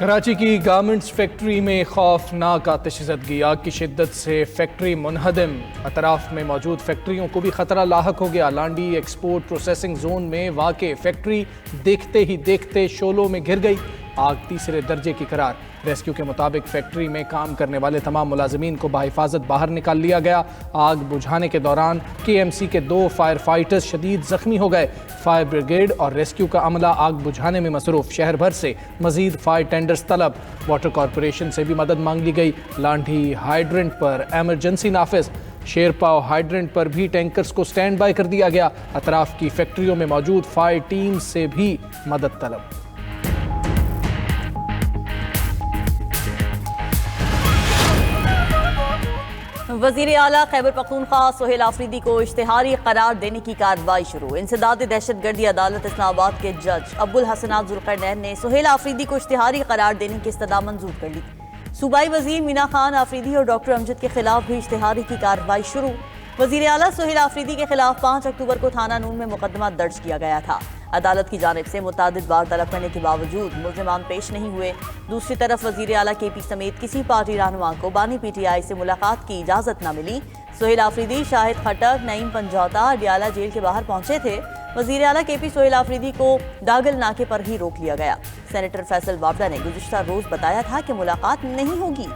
کراچی کی garments factory میں خوفناک آتش زدگی، آگ کی شدت سے فیکٹری منہدم، اطراف میں موجود فیکٹریوں کو بھی خطرہ لاحق ہو گیا۔ لانڈی ایکسپورٹ پروسیسنگ زون میں واقع فیکٹری دیکھتے ہی دیکھتے شعلوں میں گھر گئی، آگ تیسرے درجے کی قرار۔ ریسکیو کے مطابق فیکٹری میں کام کرنے والے تمام ملازمین کو بحفاظت باہر نکال لیا گیا۔ آگ بجھانے کے دوران کے ایم سی کے 2 فائر فائٹرز شدید زخمی ہو گئے۔ فائر بریگیڈ اور ریسکیو کا عملہ آگ بجھانے میں مصروف، شہر بھر سے مزید فائر ٹینڈرز طلب۔ واٹر کارپوریشن سے بھی مدد مانگ لی گئی۔ لانڈھی ہائیڈرنٹ پر ایمرجنسی نافذ، شیرپاؤ ہائیڈرنٹ پر بھی ٹینکرز کو سٹینڈ بائی کر دیا گیا۔ اطراف کی فیکٹریوں میں موجود فائر ٹیم سے بھی مدد طلب۔ وزیر اعلیٰ خیبر پختونخوا سہیل آفریدی کو اشتہاری قرار دینے کی کارروائی شروع۔ انسداد دہشت گردی عدالت اسلام آباد کے جج ابو الحسنات ذوالقرنین نے سہیل آفریدی کو اشتہاری قرار دینے کی استدعا منظور کر لی۔ صوبائی وزیر مینا خان آفریدی اور ڈاکٹر امجد کے خلاف بھی اشتہاری کی کارروائی شروع۔ وزیر اعلیٰ سہیل آفریدی کے خلاف 5 اکتوبر کو تھانہ نون میں مقدمہ درج کیا گیا تھا۔ عدالت کی جانب سے متعدد بار طلب کرنے کے باوجود ملزمان پیش نہیں ہوئے۔ دوسری طرف وزیر اعلیٰ کے پی سمیت کسی پارٹی رہنما کو بانی پی ٹی آئی سے ملاقات کی اجازت نہ ملی۔ سہیل آفریدی، شاہد خٹک، نعیم پنجوتا اڈیالہ جیل کے باہر پہنچے تھے۔ وزیر اعلیٰ کے پی سہیل آفریدی کو داگل ناکے پر ہی روک لیا گیا۔ سینیٹر فیصل وابڈا نے گزشتہ روز بتایا تھا کہ ملاقات نہیں ہوگی۔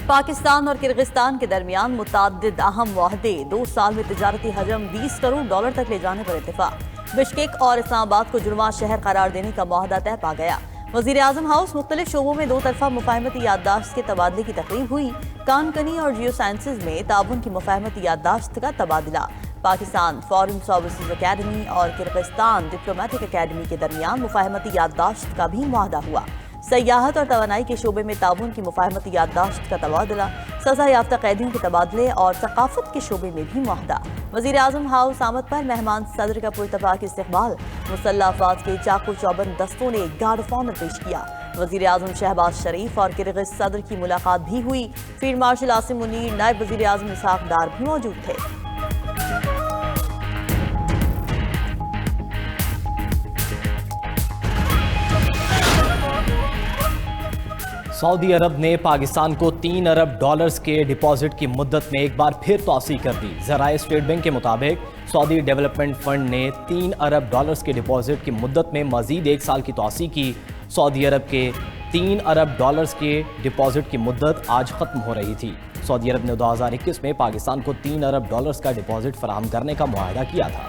پاکستان اور کرغزستان کے درمیان متعدد اہم معاہدے، 2 سال میں تجارتی حجم $20 کروڑ تک لے جانے پر اتفاق۔ بشکیک اور اسلام آباد کو جڑواں شہر قرار دینے کا معاہدہ طے پا گیا۔ وزیر اعظم ہاؤس مختلف شعبوں میں 2 طرفہ مفاہمتی یادداشت کے تبادلے کی تقریب ہوئی۔ کان کنی اور جیو سائنسز میں تعاون کی مفاہمتی یادداشت کا تبادلہ۔ پاکستان فارن سروسز اکیڈمی اور کرغزستان ڈپلومیٹک اکیڈمی کے درمیان مفاہمتی یادداشت کا بھی معاہدہ ہوا۔ سیاحت اور توانائی کے شعبے میں تعاون کی مفاہمتی یادداشت کا تبادلہ، سزا یافتہ قیدیوں کے تبادلے اور ثقافت کے شعبے میں بھی معاہدہ۔ وزیر اعظم ہاؤس آمد پر مہمان صدر کا پراتفاق استقبال، مسلح افواج کے چاقو چوبند دستوں نے گارڈ آف آنر پیش کیا۔ وزیر اعظم شہباز شریف اور کرغز صدر کی ملاقات بھی ہوئی۔ فیلڈ مارشل عاصم منیر، نائب وزیر اعظم اسحاق ڈار بھی موجود تھے۔ سعودی عرب نے پاکستان کو $3 ارب کے ڈپازٹ کی مدت میں ایک بار پھر توسیع کر دی۔ ذرائع اسٹیٹ بینک کے مطابق سعودی ڈیولپمنٹ فنڈ نے $3 ارب کے ڈپازٹ کی مدت میں مزید 1 سال کی توسیع کی۔ سعودی عرب کے $3 ارب کے ڈپازٹ کی مدت آج ختم ہو رہی تھی۔ سعودی عرب نے 2021 میں پاکستان کو $3 ارب کا ڈپازٹ فراہم کرنے کا معاہدہ کیا تھا۔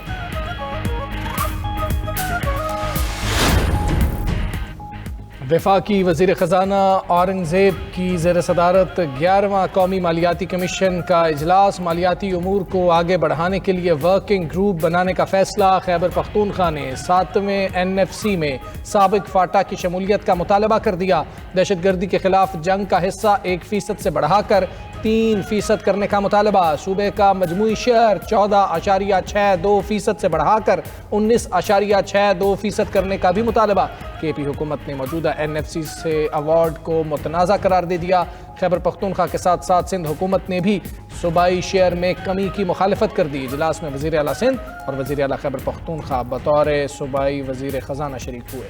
وفاقی وزیر خزانہ اورنگ زیب کی زیر صدارت 11واں قومی مالیاتی کمیشن کا اجلاس، مالیاتی امور کو آگے بڑھانے کے لیے ورکنگ گروپ بنانے کا فیصلہ۔ خیبر پختونخوا نے 7ویں NFC میں سابق فاٹا کی شمولیت کا مطالبہ کر دیا۔ دہشت گردی کے خلاف جنگ کا حصہ 1% سے بڑھا کر 3% کرنے کا مطالبہ۔ صوبے کا مجموعی شیئر 14.62% سے بڑھا کر 19.62% کرنے کا بھی مطالبہ۔ کے پی حکومت نے موجودہ NFC سے ایوارڈ کو متنازع قرار دے دیا۔ خیبر پختونخوا کے ساتھ ساتھ سندھ حکومت نے بھی صوبائی شیئر میں کمی کی مخالفت کر دی۔ اجلاس میں وزیر اعلیٰ سندھ اور وزیر اعلیٰ خیبر پختونخوا بطور صوبائی وزیر خزانہ شریک ہوئے۔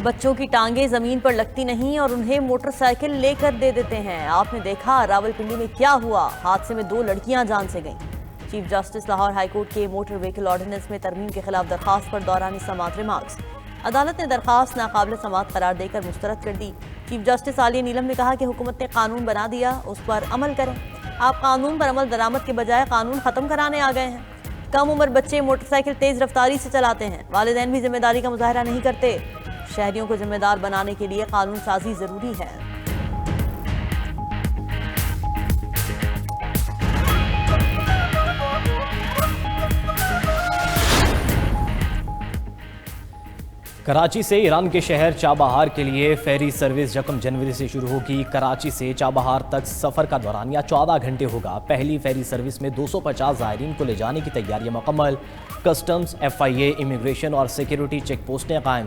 بچوں کی ٹانگیں زمین پر لگتی نہیں اور انہیں موٹر سائیکل لے کر دے دیتے ہیں۔ آپ نے دیکھا راولپنڈی میں کیا ہوا، حادثے میں 2 لڑکیاں جان سے گئیں۔ Chief justice Lahore high court کے موٹر وہیکل آرڈیننس میں ترمیم کے خلاف درخواست پر دورانی سماعت ریمارکس۔ عدالت نے درخواست ناقابل سماعت قرار دے کر مسترد کر دی۔ چیف جسٹس عالیہ نیلم نے کہا کہ حکومت نے قانون بنا دیا، اس پر عمل کریں۔ آپ قانون پر عمل درآمد کے بجائے قانون ختم کرانے آ گئے ہیں۔ کم عمر بچے موٹر سائیکل تیز رفتاری سے چلاتے ہیں، والدین بھی ذمہ داری کا مظاہرہ نہیں کرتے۔ شہریوں کو ذمہ دار بنانے کے لیے قانون سازی ضروری ہے۔ کراچی سے ایران کے شہر چابہار کے لیے فیری سروس 1 جنوری سے شروع ہوگی۔ کراچی سے چابہار تک سفر کا دورانیہ 14 گھنٹے ہوگا۔ پہلی فیری سروس میں 250 زائرین کو لے جانے کی تیاریاں مکمل۔ کسٹمز، FIA، امیگریشن اور سیکیورٹی چیک پوسٹیں قائم۔